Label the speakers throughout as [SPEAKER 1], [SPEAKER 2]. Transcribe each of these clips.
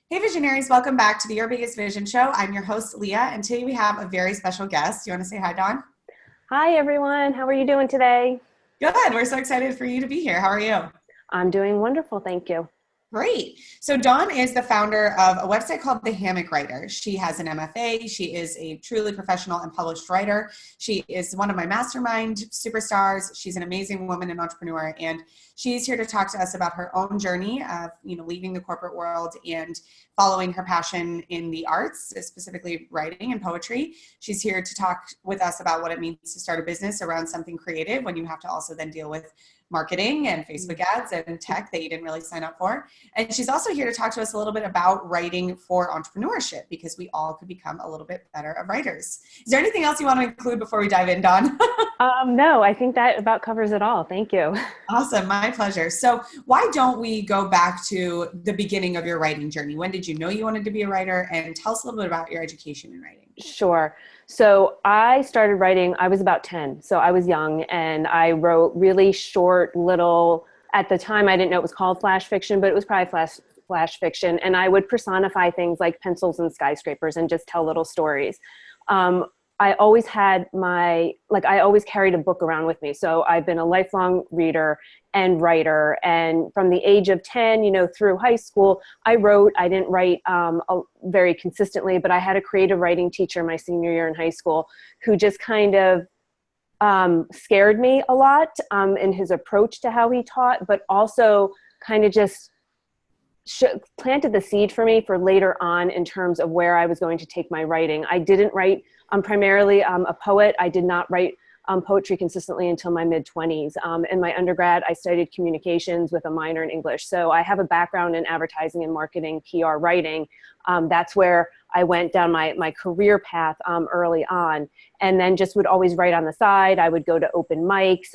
[SPEAKER 1] Hey Visionaries, welcome back to the Your Biggest Vision Show. I'm your host, Leah, and today we have a very special guest. Do you want to say hi, Dawn?
[SPEAKER 2] Hi, everyone. How are you doing today?
[SPEAKER 1] Good. We're so excited for you to be here. How are you?
[SPEAKER 2] I'm doing wonderful, thank you.
[SPEAKER 1] Great. So Dawn is the founder of a website called the Hammock Writer. She has an MFA. She is a truly professional and published writer. She is one of my mastermind superstars. She's an amazing woman and entrepreneur, and she's here to talk to us about her own journey of, leaving the corporate world and following her passion in the arts, specifically writing and poetry. She's here to talk with us about what it means to start a business around something creative when you have to also then deal with marketing and Facebook ads and tech that you didn't really sign up for. And she's also here to talk to us a little bit about writing for entrepreneurship, because we all could become a little bit better of writers. Is there anything else you want to include before we dive in, Dawn?
[SPEAKER 2] No, I think that about covers it all. Thank you.
[SPEAKER 1] Awesome. My pleasure. So why don't we go back to the beginning of your writing journey? When did you know you wanted to be a writer? And tell us a little bit about your education in writing.
[SPEAKER 2] Sure. So I started writing, I was about 10. So I was young and I wrote really short little, at the time I didn't know it was called flash fiction, but it was probably flash fiction. And I would personify things like pencils and skyscrapers and just tell little stories. I always had I always carried a book around with me. So I've been a lifelong reader and writer. And from the age of 10, through high school, I wrote. I didn't write very consistently, but I had a creative writing teacher my senior year in high school who just kind of scared me a lot in his approach to how he taught, but also kind of just planted the seed for me for later on in terms of where I was going to take my writing. I didn't write, I'm primarily a poet. I did not write poetry consistently until my mid-20s. In my undergrad, I studied communications with a minor in English. So I have a background in advertising and marketing, PR writing. That's where I went down my career path early on, and then just would always write on the side. I would go to open mics.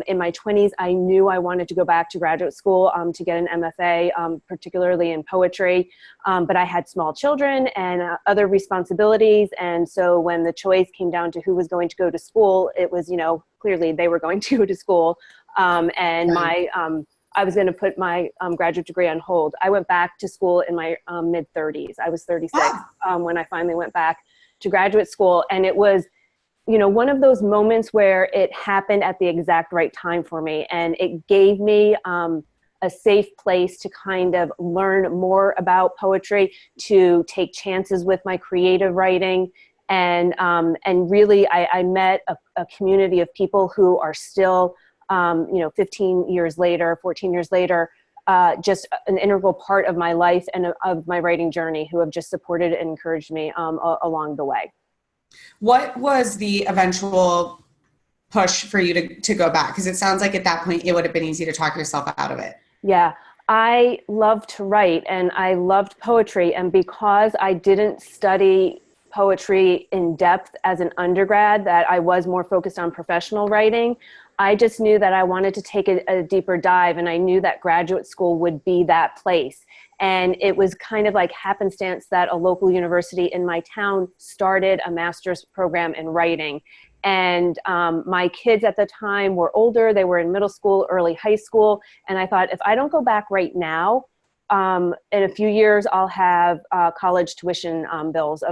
[SPEAKER 2] In my 20s, I knew I wanted to go back to graduate school to get an MFA, particularly in poetry. But I had small children and other responsibilities. And so when the choice came down to who was going to go to school, it was, clearly they were going to go to school. I was going to put my graduate degree on hold. I went back to school in my mid-30s. I was 36 when I finally went back to graduate school. And it was, one of those moments where it happened at the exact right time for me. And it gave me a safe place to kind of learn more about poetry, to take chances with my creative writing. And really, I met a community of people who are still 15 years later, 14 years later, just an integral part of my life and of my writing journey, who have just supported and encouraged me along the way.
[SPEAKER 1] What was the eventual push for you to go back? Because it sounds like at that point, it would have been easy to talk yourself out of it.
[SPEAKER 2] Yeah, I loved to write and I loved poetry. And because I didn't study poetry in depth as an undergrad, that I was more focused on professional writing, I just knew that I wanted to take a deeper dive, and I knew that graduate school would be that place. And it was kind of like happenstance that a local university in my town started a master's program in writing. And my kids at the time were older. They were in middle school, early high school. And I thought, if I don't go back right now, in a few years, I'll have college tuition bills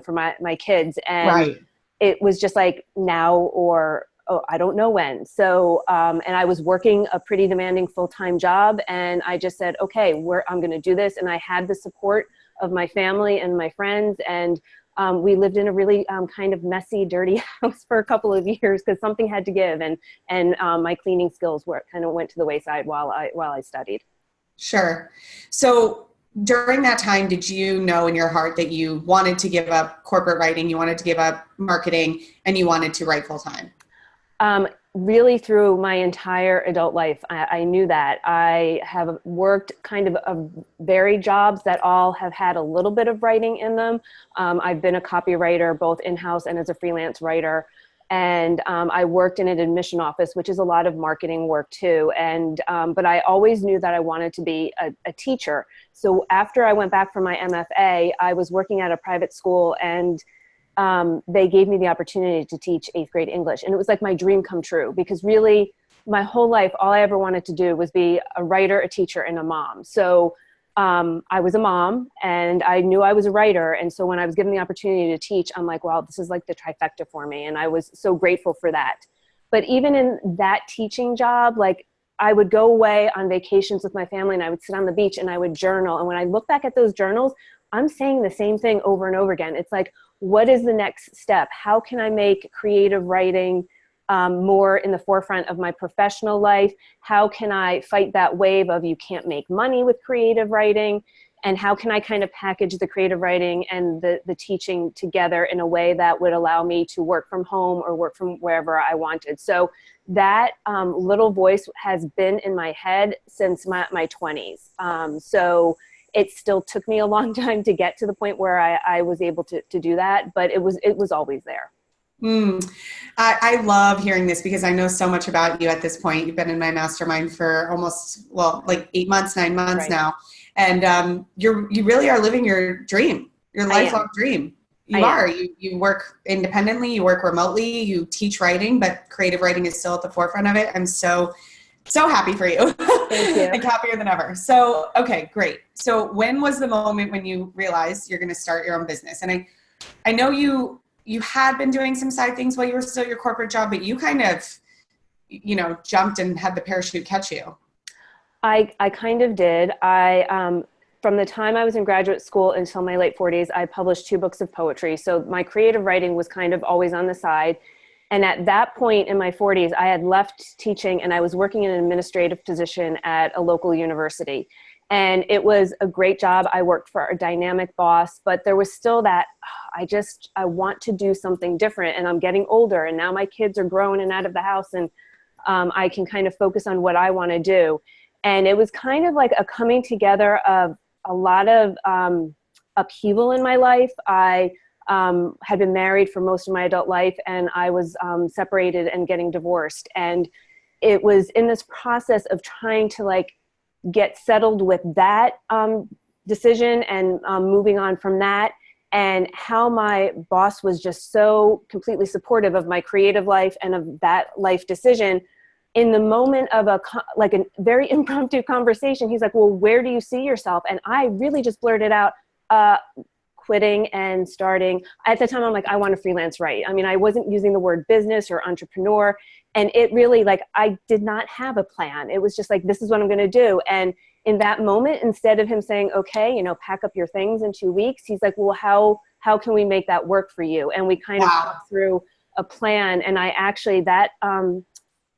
[SPEAKER 2] for my kids. And It was just like now or I don't know when. So, and I was working a pretty demanding full-time job, and I just said, okay, I'm going to do this. And I had the support of my family and my friends, and we lived in a really kind of messy, dirty house for a couple of years because something had to give, and my cleaning skills kind of went to the wayside while I studied.
[SPEAKER 1] Sure. So during that time, did you know in your heart that you wanted to give up corporate writing, you wanted to give up marketing, and you wanted to write full-time?
[SPEAKER 2] Really through my entire adult life, I knew that. I have worked kind of varied jobs that all have had a little bit of writing in them. I've been a copywriter both in-house and as a freelance writer. And I worked in an admission office, which is a lot of marketing work too. And but I always knew that I wanted to be a teacher. So after I went back for my MFA, I was working at a private school, and they gave me the opportunity to teach 8th grade English. And it was like my dream come true, because really my whole life, all I ever wanted to do was be a writer, a teacher, and a mom. So I was a mom and I knew I was a writer. And so when I was given the opportunity to teach, I'm like, wow, this is like the trifecta for me. And I was so grateful for that. But even in that teaching job, like I would go away on vacations with my family and I would sit on the beach and I would journal. And when I look back at those journals, I'm saying the same thing over and over again. It's like, what is the next step? How can I make creative writing more in the forefront of my professional life? How can I fight that wave of you can't make money with creative writing? And how can I kind of package the creative writing and the teaching together in a way that would allow me to work from home or work from wherever I wanted? So that little voice has been in my head since my 20s. So it still took me a long time to get to the point where I was able to do that, but it was always there.
[SPEAKER 1] I love hearing this because I know so much about you at this point. You've been in my mastermind for almost, like 8 months, 9 months
[SPEAKER 2] Right.
[SPEAKER 1] now. And you really are living your dream, your lifelong dream. You work independently, you work remotely, you teach writing, but creative writing is still at the forefront of it. I'm so happy for you.
[SPEAKER 2] Thank you.
[SPEAKER 1] Like happier than ever. So, okay, great. So when was the moment when you realized you're going to start your own business? And I know you had been doing some side things while you were still at your corporate job, but you kind of, jumped and had the parachute catch you.
[SPEAKER 2] I kind of did. From the time I was in graduate school until my late 40s, I published 2 books of poetry. So my creative writing was kind of always on the side. And at that point in my 40s, I had left teaching and I was working in an administrative position at a local university. And it was a great job. I worked for a dynamic boss, but there was still that, I want to do something different, and I'm getting older and now my kids are grown and out of the house, and I can kind of focus on what I want to do. And it was kind of like a coming together of a lot of upheaval in my life. I had been married for most of my adult life, and I was separated and getting divorced. And it was in this process of trying to get settled with that decision and moving on from that, and how my boss was just so completely supportive of my creative life and of that life decision. In the moment of a very impromptu conversation, he's like, well, where do you see yourself? And I really just blurted out, quitting and starting. At the time, I'm like, I want to freelance write. I mean, I wasn't using the word business or entrepreneur. And it really, I did not have a plan. It was just like, this is what I'm going to do. And in that moment, instead of him saying, okay, pack up your things in 2 weeks, he's like, well, how can we make that work for you? And we kind of talked through a plan. And I actually, that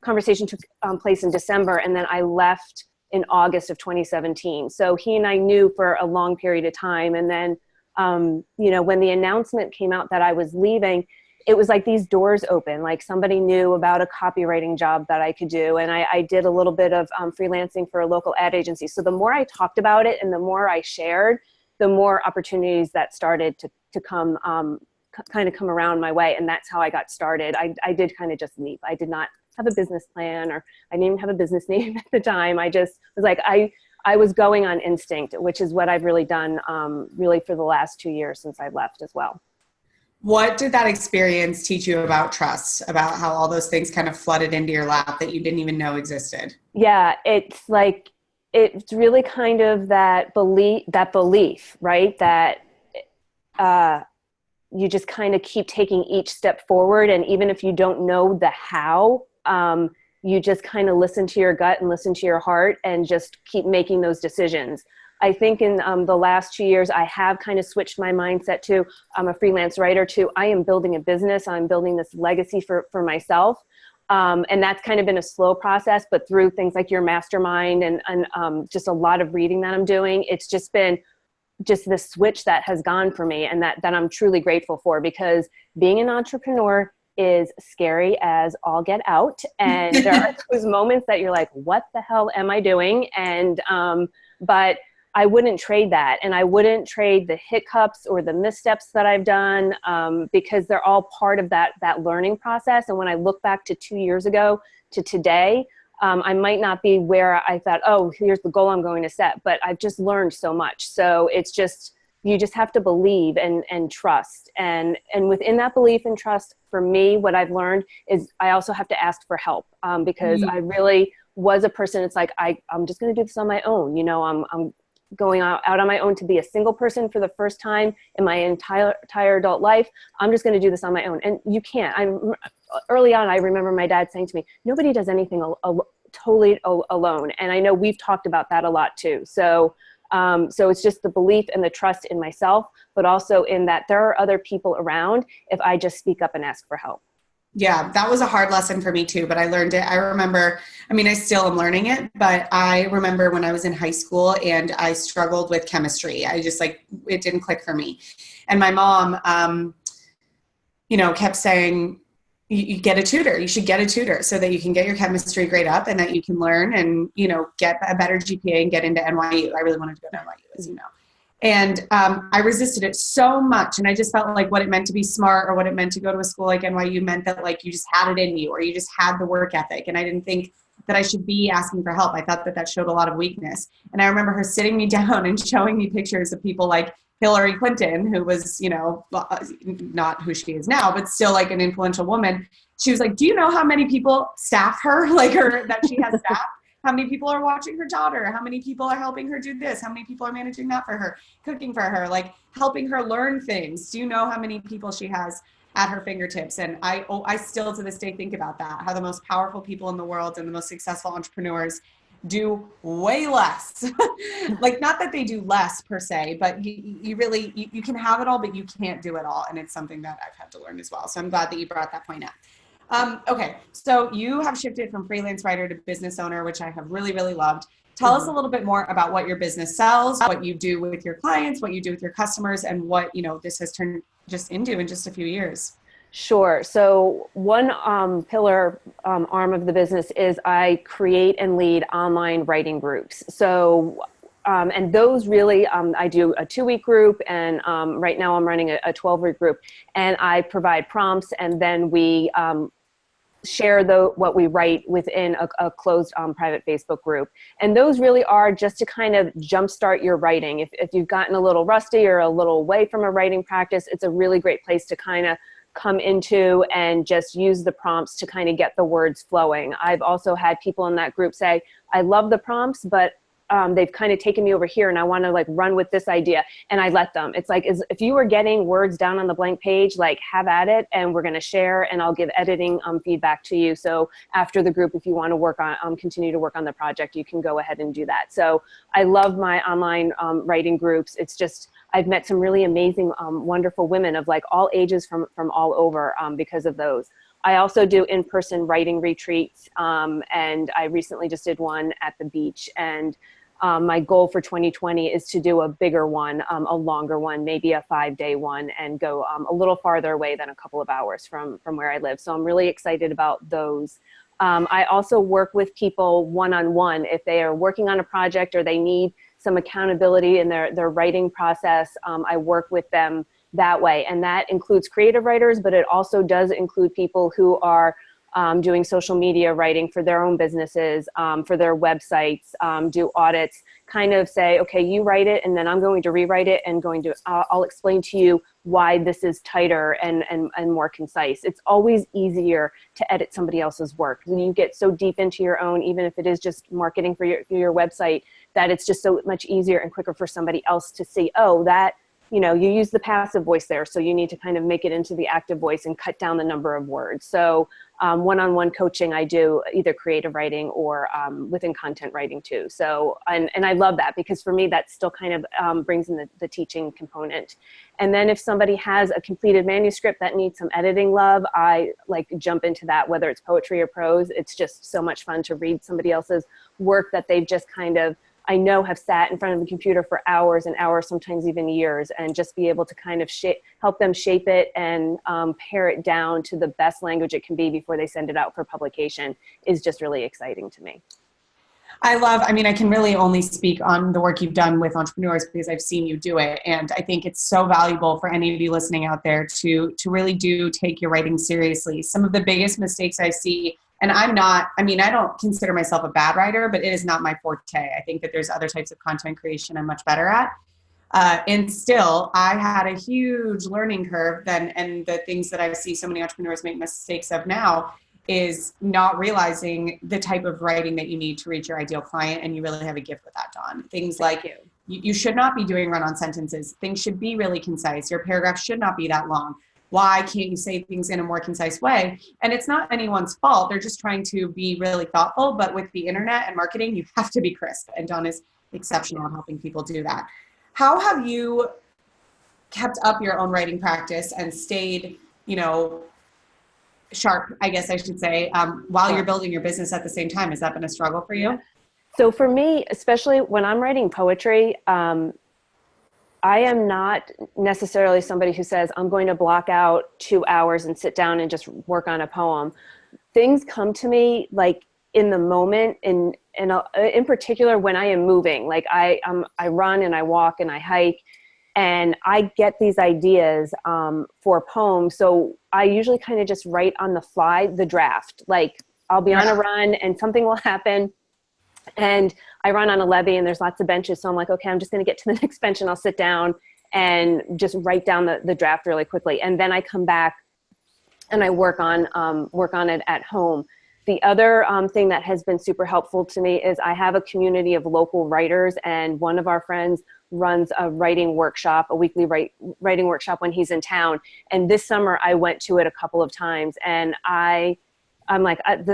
[SPEAKER 2] conversation took place in December, and then I left in August of 2017. So he and I knew for a long period of time. And then, when the announcement came out that I was leaving, it was like these doors open, like somebody knew about a copywriting job that I could do. And I did a little bit of freelancing for a local ad agency. So the more I talked about it and the more I shared, the more opportunities that started to come, kind of come around my way. And that's how I got started. I did kind of just leave. I did not have a business plan, or I didn't even have a business name at the time. I just was like, I was going on instinct, which is what I've really done really for the last 2 years since I left as well.
[SPEAKER 1] What did that experience teach you about trust, about how all those things kind of flooded into your lap that you didn't even know existed?
[SPEAKER 2] Yeah, it's really kind of that belief, right? That you just kind of keep taking each step forward. And even if you don't know the how, you just kind of listen to your gut and listen to your heart and just keep making those decisions. I think in the last 2 years, I have kind of switched my mindset to I'm a freelance writer to I am building a business. I'm building this legacy for myself. And that's kind of been a slow process, but through things like your mastermind and just a lot of reading that I'm doing, it's just been just this switch that has gone for me, and that I'm truly grateful for, because being an entrepreneur is scary as all get out. And there are those moments that you're like, what the hell am I doing? And, but I wouldn't trade that. And I wouldn't trade the hiccups or the missteps that I've done, because they're all part of that learning process. And when I look back to 2 years ago to today, I might not be where I thought, oh, here's the goal I'm going to set, but I've just learned so much. So it's just, you just have to believe and trust. And within that belief and trust, for me, what I've learned is I also have to ask for help, because I really was a person, it's like, I'm just going to do this on my own. going out on my own to be a single person for the first time in my entire adult life. I'm just going to do this on my own. And you can't. Early on, I remember my dad saying to me, nobody does anything totally alone. And I know we've talked about that a lot too. So it's just the belief and the trust in myself, but also in that there are other people around if I just speak up and ask for help.
[SPEAKER 1] Yeah, that was a hard lesson for me too, but I learned it. I remember, I still am learning it, but I remember when I was in high school and I struggled with chemistry. I just it didn't click for me. And my mom, kept saying, you get a tutor. You should get a tutor so that you can get your chemistry grade up and that you can learn and, get a better GPA and get into NYU. I really wanted to go to NYU, as you know. And I resisted it so much. And I just felt like what it meant to be smart or what it meant to go to a school like NYU meant that you just had it in you or you just had the work ethic. And I didn't think that I should be asking for help. I thought that showed a lot of weakness. And I remember her sitting me down and showing me pictures of people like Hillary Clinton, who was, not who she is now, but still an influential woman. She was like, do you know how many people staff her, that she has staff? How many people are watching her daughter? How many people are helping her do this? How many people are managing that for her, cooking for her, helping her learn things? Do you know how many people she has at her fingertips? And I still to this day think about that, how the most powerful people in the world and the most successful entrepreneurs do way less. Not that they do less per se, but you really, you can have it all, but you can't do it all. And it's something that I've had to learn as well. So I'm glad that you brought that point up. Okay, so you have shifted from freelance writer to business owner, which I have really, really loved. Tell us a little bit more about what your business sells, what you do with your clients, what you do with your customers, and what this has turned just into in just a few years.
[SPEAKER 2] Sure. So one pillar arm of the business is I create and lead online writing groups. So and those really, I do a 2-week group, and right now I'm running a 12-week group, and I provide prompts, and then we share what we write within a closed private Facebook group. And those really are just to kind of jumpstart your writing. If you've gotten a little rusty or a little away from a writing practice, it's a really great place to kind of come into and just use the prompts to kind of get the words flowing. I've also had people in that group say, I love the prompts, but they've kind of taken me over here and I want to run with this idea, and I let them. It's if you were getting words down on the blank page, have at it, and we're going to share, and I'll give editing feedback to you. So after the group, if you want to work on, continue to work on the project, you can go ahead and do that. So I love my online writing groups. It's just, I've met some really amazing, wonderful women of all ages from all over because of those. I also do in-person writing retreats, and I recently just did one at the beach. And my goal for 2020 is to do a bigger one, a longer one, maybe a 5-day one, and go a little farther away than a couple of hours from where I live. So I'm really excited about those. I also work with people one-on-one if they are working on a project or they need some accountability in their writing process. I work with them that way. And that includes creative writers, but it also does include people who are doing social media writing for their own businesses, for their websites, do audits, kind of say, okay, you write it, and then I'm going to rewrite it and I'll explain to you why this is tighter and more concise. It's always easier to edit somebody else's work. You get so deep into your own, even if it is just marketing for your website, that it's just so much easier and quicker for somebody else to see, oh, that, you use the passive voice there, so you need to kind of make it into the active voice and cut down the number of words. So one-on-one coaching, I do either creative writing or within content writing too. So, and I love that, because for me, that still kind of brings in the teaching component. And then if somebody has a completed manuscript that needs some editing love, I jump into that, whether it's poetry or prose. It's just so much fun to read somebody else's work that they've just kind of, I know, have sat in front of the computer for hours and hours, sometimes even years, and just be able to kind of help them shape it and pare it down to the best language it can be before they send it out for publication is just really exciting to me.
[SPEAKER 1] I can really only speak on the work you've done with entrepreneurs because I've seen you do it. And I think it's so valuable for any of you listening out there to really do take your writing seriously. Some of the biggest mistakes I see, and I don't consider myself a bad writer, but it is not my forte. I think that there's other types of content creation I'm much better at. And still, I had a huge learning curve then. And the things that I see so many entrepreneurs make mistakes of now is not realizing the type of writing that you need to reach your ideal client. And you really have a gift with that, Dawn. Things like You should not be doing run-on sentences. Things should be really concise. Your paragraph should not be that long. Why can't you say things in a more concise way? And it's not anyone's fault. They're just trying to be really thoughtful. But with the internet and marketing, you have to be crisp. And Dawn is exceptional at helping people do that. How have you kept up your own writing practice and stayed, sharp, I guess I should say, while you're building your business at the same time? Has that been a struggle for you?
[SPEAKER 2] So for me, especially when I'm writing poetry, I am not necessarily somebody who says, I'm going to block out 2 hours and sit down and just work on a poem. Things come to me like in the moment, in particular when I am moving. Like I run and I walk and I hike, and I get these ideas for poems. So I usually kind of just write on the fly the draft. Like I'll be on a run and something will happen. And I run on a levee and there's lots of benches. So I'm like, okay, I'm just going to get to the next bench and I'll sit down and just write down the draft really quickly. And then I come back and I work on it at home. The other thing that has been super helpful to me is I have a community of local writers, and one of our friends runs a writing workshop, a weekly writing workshop when he's in town. And this summer I went to it a couple of times, and I'm like, I'm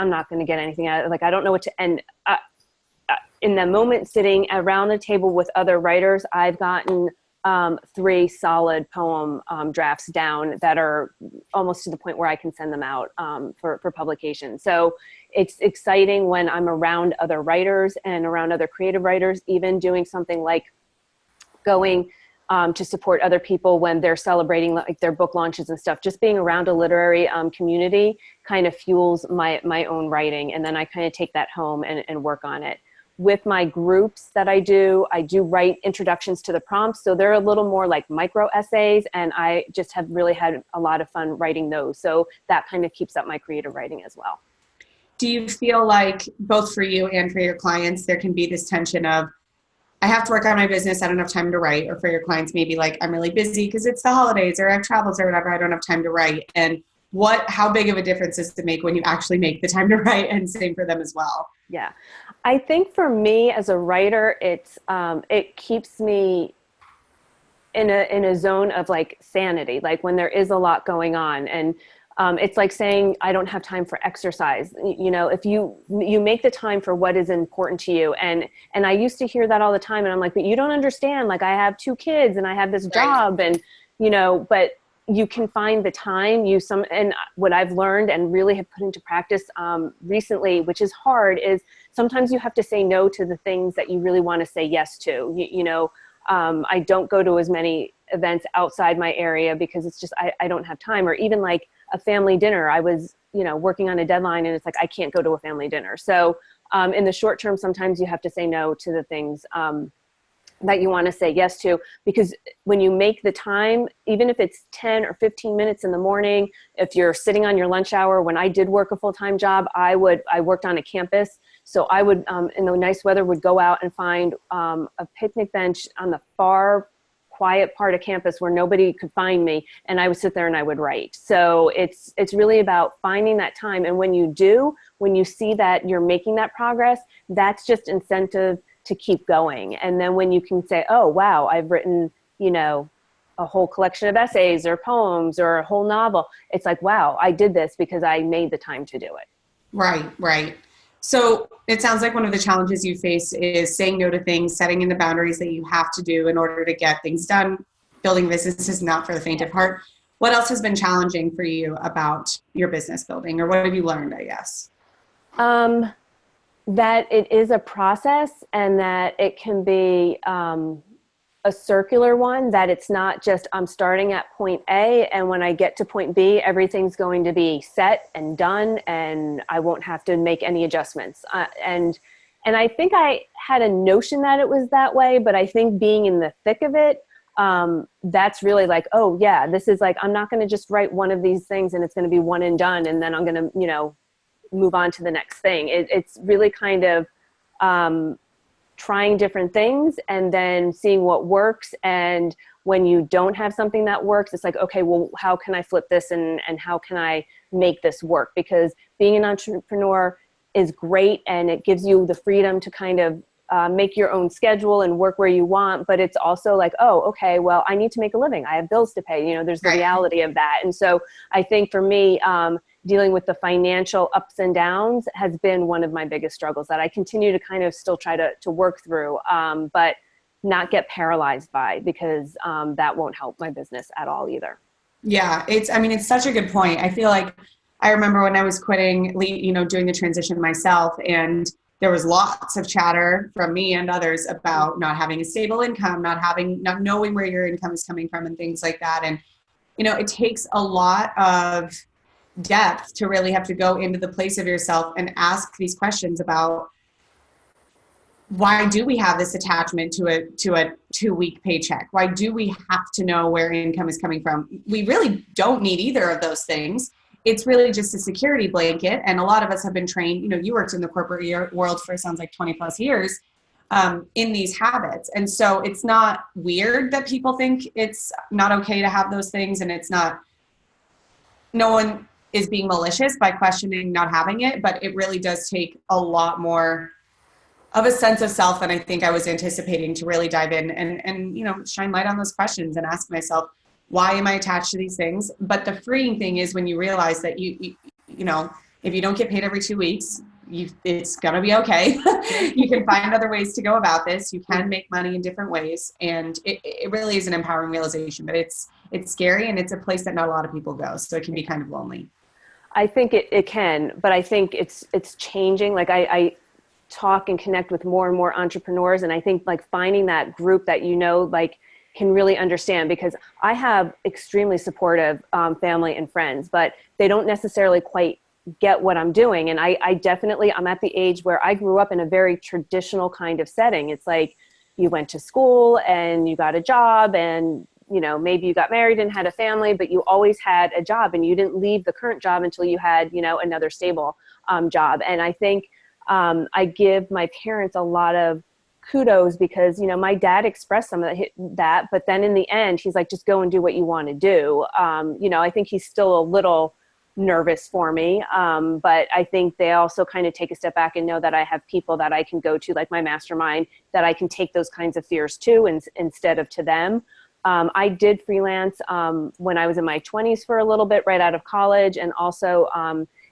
[SPEAKER 2] not going to get anything out of it. Like, I don't know what to end. In the moment, sitting around the table with other writers, I've gotten 3 solid poem drafts down that are almost to the point where I can send them out for publication. So it's exciting when I'm around other writers and around other creative writers, even doing something like going to support other people when they're celebrating like their book launches and stuff. Just being around a literary community kind of fuels my own writing. And then I kind of take that home and work on it. With my groups that I do write introductions to the prompts. So they're a little more like micro essays, and I just have really had a lot of fun writing those. So that kind of keeps up my creative writing as well.
[SPEAKER 1] Do you feel like both for you and for your clients, there can be this tension of, I have to work on my business, I don't have time to write, or for your clients, maybe like, I'm really busy because it's the holidays or I have travels or whatever, I don't have time to write. And how big of a difference is to make when you actually make the time to write, and same for them as well?
[SPEAKER 2] Yeah. I think for me as a writer, it keeps me in a zone of like sanity, like when there is a lot going on. And it's like saying, I don't have time for exercise. If you make the time for what is important to you. And I used to hear that all the time. And I'm like, but you don't understand. Like, I have 2 kids and I have this job, and, but you can find the time. And what I've learned and really have put into practice recently, which is hard, is sometimes you have to say no to the things that you really want to say yes to. I don't go to as many events outside my area because it's just, I don't have time. Or even like a family dinner. I was, working on a deadline, and it's like, I can't go to a family dinner. So in the short term, sometimes you have to say no to the things that you want to say yes to, because when you make the time, even if it's 10 or 15 minutes in the morning, if you're sitting on your lunch hour, when I did work a full-time job, I worked on a campus. So I would, in the nice weather, would go out and find a picnic bench on the far quiet part of campus where nobody could find me. And I would sit there and I would write. So it's really about finding that time. And when you see that you're making that progress, that's just incentive to keep going. And then when you can say, oh, wow, I've written, a whole collection of essays or poems or a whole novel, it's like, wow, I did this because I made the time to do it.
[SPEAKER 1] Right. So it sounds like one of the challenges you face is saying no to things, setting in the boundaries that you have to do in order to get things done. Building business is not for the faint of heart. What else has been challenging for you about your business building, or what have you learned, I guess?
[SPEAKER 2] That it is a process, and that it can be a circular one, that it's not just I'm starting at point A, and when I get to point B, everything's going to be set and done, and I won't have to make any adjustments. And I think I had a notion that it was that way, but I think being in the thick of it, that's really like, oh yeah, this is like, I'm not going to just write one of these things and it's going to be one and done, and then I'm going to, move on to the next thing. It's really kind of trying different things and then seeing what works. And when you don't have something that works, it's like, okay, well, how can I flip this and how can I make this work? Because being an entrepreneur is great, and it gives you the freedom to kind of make your own schedule and work where you want, but it's also like, oh, okay, well, I need to make a living. I have bills to pay. You know, there's the reality of that. And so I think for me, dealing with the financial ups and downs has been one of my biggest struggles that I continue to kind of still try to work through, but not get paralyzed by, because that won't help my business at all either.
[SPEAKER 1] Yeah, it's such a good point. I feel like I remember when I was quitting, doing the transition myself, and there was lots of chatter from me and others about not having a stable income, not knowing where your income is coming from and things like that. And, it takes a lot of depth to really have to go into the place of yourself and ask these questions about, why do we have this attachment to a 2-week paycheck? Why do we have to know where income is coming from? We really don't need either of those things. It's really just a security blanket. And a lot of us have been trained, you worked in the corporate world for, sounds like 20 plus years, in these habits. And so it's not weird that people think it's not okay to have those things. And no one is being malicious by questioning not having it, but it really does take a lot more of a sense of self than I think I was anticipating to really dive in and shine light on those questions and ask myself, why am I attached to these things? But the freeing thing is when you realize that if you don't get paid every 2 weeks, it's gonna be okay. You can find other ways to go about this. You can make money in different ways, and it really is an empowering realization. But it's scary, and it's a place that not a lot of people go, so it can be kind of lonely.
[SPEAKER 2] I think it can, but I think it's changing. Like I talk and connect with more and more entrepreneurs, and I think like finding that group that like can really understand, because I have extremely supportive family and friends, but they don't necessarily quite get what I'm doing. And I'm at the age where I grew up in a very traditional kind of setting. It's like you went to school and you got a job, and maybe you got married and had a family, but you always had a job, and you didn't leave the current job until you had another stable job. And I think I give my parents a lot of kudos, because my dad expressed some of that, but then in the end he's like, just go and do what you want to do. I think he's still a little nervous for me, but I think they also kind of take a step back and know that I have people that I can go to, like my mastermind, that I can take those kinds of fears to instead of to them. I did freelance when I was in my 20s for a little bit right out of college, and also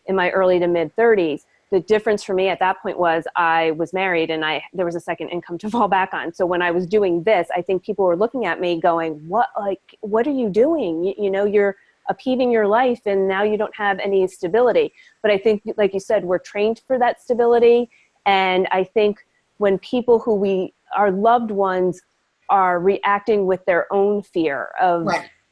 [SPEAKER 2] in my early to mid 30s. The difference for me at that point was I was married, and there was a second income to fall back on. So when I was doing this, I think people were looking at me going, what are you doing? You're upheaving your life, and now you don't have any stability. But I think, like you said, we're trained for that stability. And I think when people our loved ones are reacting with their own fear of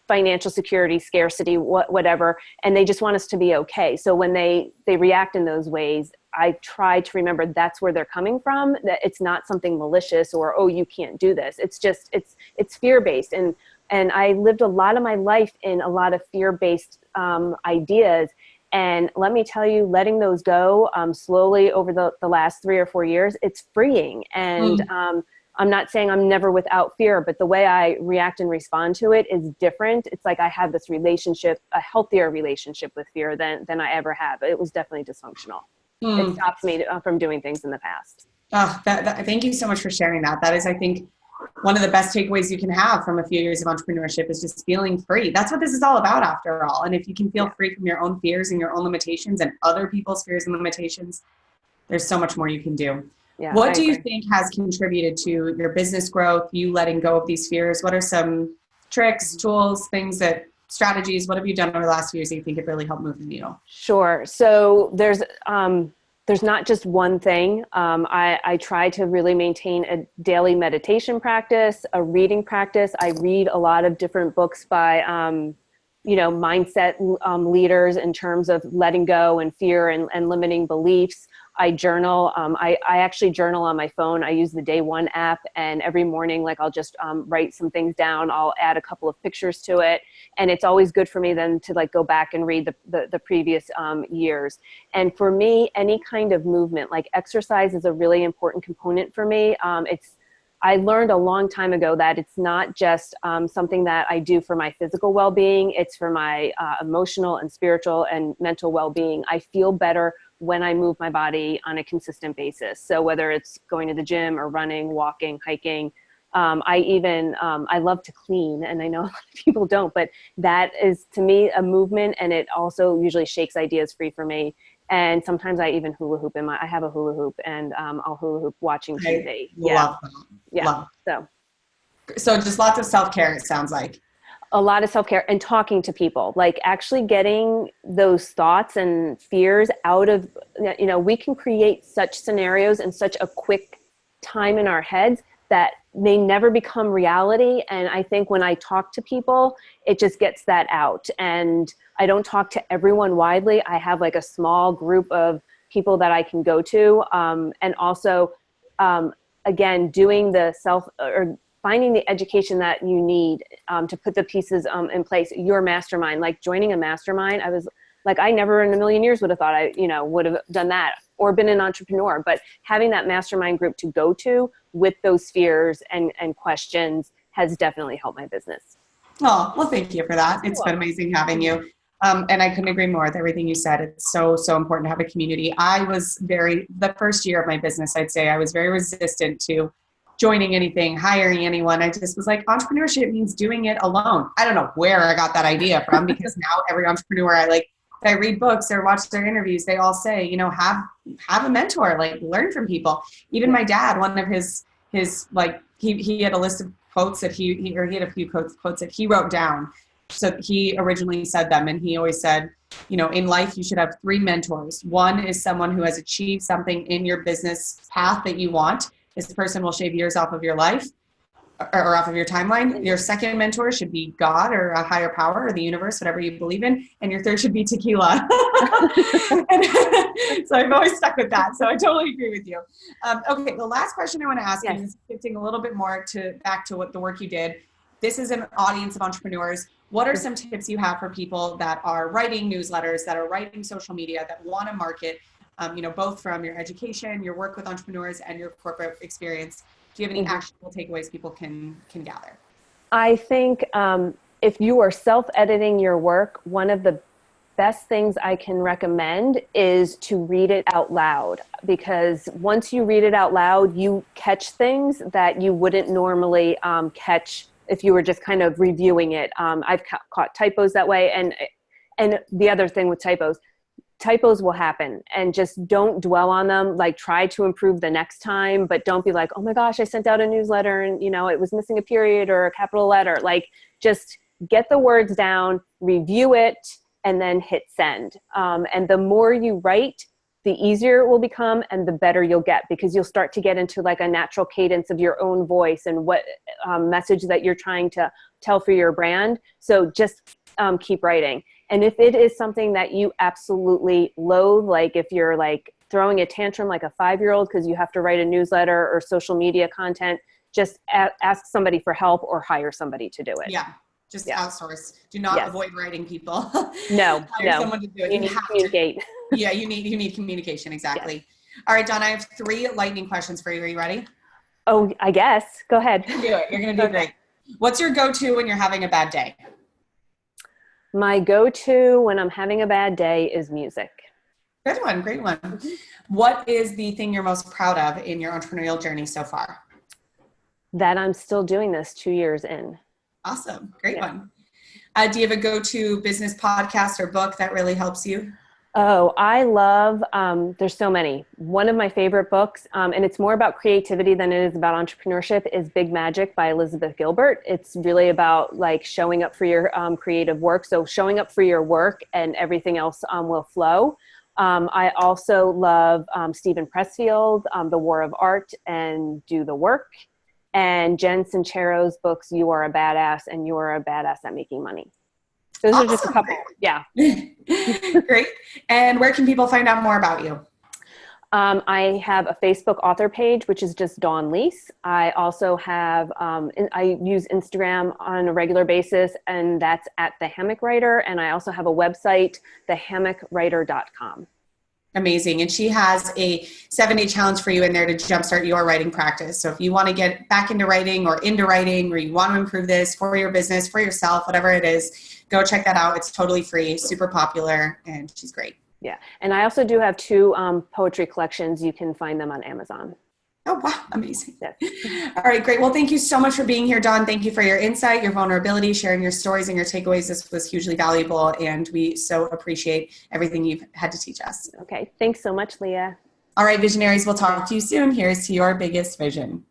[SPEAKER 2] financial security, scarcity, whatever, and they just want us to be okay. So when they react in those ways, I try to remember that's where they're coming from, that it's not something malicious or, oh, you can't do this. It's just, it's fear-based. And I lived a lot of my life in a lot of fear-based ideas. And let me tell you, letting those go slowly over the last 3 or 4 years, it's freeing. And I'm not saying I'm never without fear, but the way I react and respond to it is different. It's like I have this relationship, a healthier relationship with fear than I ever have. It was definitely dysfunctional. It stopped me from doing things in the past.
[SPEAKER 1] Thank you so much for sharing that. That is, I think, one of the best takeaways you can have from a few years of entrepreneurship is just feeling free. That's what this is all about, after all. And if you can feel free from your own fears and your own limitations and other people's fears and limitations, there's so much more you can do.
[SPEAKER 2] Yeah,
[SPEAKER 1] what do you think has contributed to your business growth, you letting go of these fears? What are some tricks, tools, strategies? What have you done over the last few years that you think have really helped move the needle?
[SPEAKER 2] Sure. So there's not just one thing. I try to really maintain a daily meditation practice, a reading practice. I read a lot of different books by, mindset leaders in terms of letting go and fear and limiting beliefs. I journal. I actually journal on my phone. I use the Day One app, and every morning, I'll just write some things down. I'll add a couple of pictures to it, and it's always good for me then to go back and read the previous years. And for me, any kind of movement, like exercise, is a really important component for me. I learned a long time ago that it's not just something that I do for my physical well-being. It's for my emotional and spiritual and mental well-being. I feel better when I move my body on a consistent basis. So whether it's going to the gym or running, walking, hiking, I love to clean, and I know a lot of people don't, but that is to me a movement, and it also usually shakes ideas free for me. And sometimes I even hula hoop I have a hula hoop, and I'll hula hoop watching TV.
[SPEAKER 1] Love that.
[SPEAKER 2] Yeah.
[SPEAKER 1] Love.
[SPEAKER 2] So
[SPEAKER 1] just lots of self-care, it sounds like.
[SPEAKER 2] a lot of self-care and talking to people, like actually getting those thoughts and fears out of, we can create such scenarios in such a quick time in our heads that they never become reality. And I think when I talk to people, it just gets that out. And I don't talk to everyone widely. I have like a small group of people that I can go to. And also, again, doing the or finding the education that you need to put the pieces in place. Your mastermind, like joining a mastermind, I was like, I never in a million years would have thought I, would have done that or been an entrepreneur. But having that mastermind group to go to with those fears and questions has definitely helped my business.
[SPEAKER 1] Oh, well, thank you for that. It's been amazing having you. And I couldn't agree more with everything you said. It's so, so important to have a community. The first year of my business, I'd say I was very resistant to joining anything, hiring anyone. I just was like, entrepreneurship means doing it alone. I don't know where I got that idea from, because now every entrepreneur I read books or watch their interviews, they all say, have a mentor, learn from people. Even my dad, one of his he had a list of quotes that he had a few quotes that he wrote down. So he originally said them, and he always said, in life, you should have 3 mentors. One is someone who has achieved something in your business path that you want. This person will shave years off of your life or off of your timeline. Your second mentor should be God or a higher power or the universe, whatever you believe in. And your third should be tequila. So I've always stuck with that. So I totally agree with you. Okay, the last question I want to ask you is shifting a little bit more back to what the work you did. This is an audience of entrepreneurs. What are some tips you have for people that are writing newsletters, that are writing social media, that want to market, both from your education, your work with entrepreneurs, and your corporate experience? Do you have any actionable takeaways people can gather?
[SPEAKER 2] I think if you are self-editing your work, one of the best things I can recommend is to read it out loud, because once you read it out loud, you catch things that you wouldn't normally catch if you were just kind of reviewing it. I've caught typos that way. And the other thing with typos will happen, and just don't dwell on them. Try to improve the next time, but don't be like, oh my gosh, I sent out a newsletter and it was missing a period or a capital letter. Just get the words down, review it, and then hit send. And the more you write, the easier it will become and the better you'll get, because you'll start to get into a natural cadence of your own voice and what message that you're trying to tell for your brand. So just keep writing. And if it is something that you absolutely loathe, if you're throwing a tantrum like a 5-year-old because you have to write a newsletter or social media content, just ask somebody for help or hire somebody to do it.
[SPEAKER 1] Yeah. Just outsource. Do not avoid writing people.
[SPEAKER 2] No,
[SPEAKER 1] hire someone to do it.
[SPEAKER 2] You need to communicate.
[SPEAKER 1] Yeah, you need communication. Exactly. Yes. All right, Dawn, I have 3 lightning questions for you. Are you ready?
[SPEAKER 2] Oh, I guess. Go ahead.
[SPEAKER 1] You can do it. You're going to do great. What's your go-to when you're having a bad day?
[SPEAKER 2] My go-to when I'm having a bad day is music.
[SPEAKER 1] Good one. Great one. Mm-hmm. What is the thing you're most proud of in your entrepreneurial journey so far?
[SPEAKER 2] That I'm still doing this 2 years in.
[SPEAKER 1] Awesome. Great one. Do you have a go-to business podcast or book that really helps you?
[SPEAKER 2] Oh, I love, there's so many. One of my favorite books, and it's more about creativity than it is about entrepreneurship, is Big Magic by Elizabeth Gilbert. It's really about showing up for your creative work. So showing up for your work and everything else will flow. I also love Stephen Pressfield's The War of Art and Do the Work, and Jen Sincero's books, You Are a Badass and You Are a Badass at Making Money. Those are just a couple. Yeah.
[SPEAKER 1] Great. And where can people find out more about you?
[SPEAKER 2] I have a Facebook author page, which is just Dawn Leas. I also have, I use Instagram on a regular basis, and that's at The Hammock Writer. And I also have a website, thehammockwriter.com.
[SPEAKER 1] Amazing. And she has a 7-day challenge for you in there to jumpstart your writing practice. So if you want to get back into writing, or you want to improve this for your business, for yourself, whatever it is, go check that out. It's totally free, super popular, and she's great.
[SPEAKER 2] Yeah. And I also do have 2 poetry collections. You can find them on Amazon.
[SPEAKER 1] Oh, wow. Amazing.
[SPEAKER 2] Yes.
[SPEAKER 1] All right, great. Well, thank you so much for being here, Dawn. Thank you for your insight, your vulnerability, sharing your stories and your takeaways. This was hugely valuable, and we so appreciate everything you've had to teach us.
[SPEAKER 2] Okay. Thanks so much, Leah.
[SPEAKER 1] All right, visionaries, we'll talk to you soon. Here's to your biggest vision.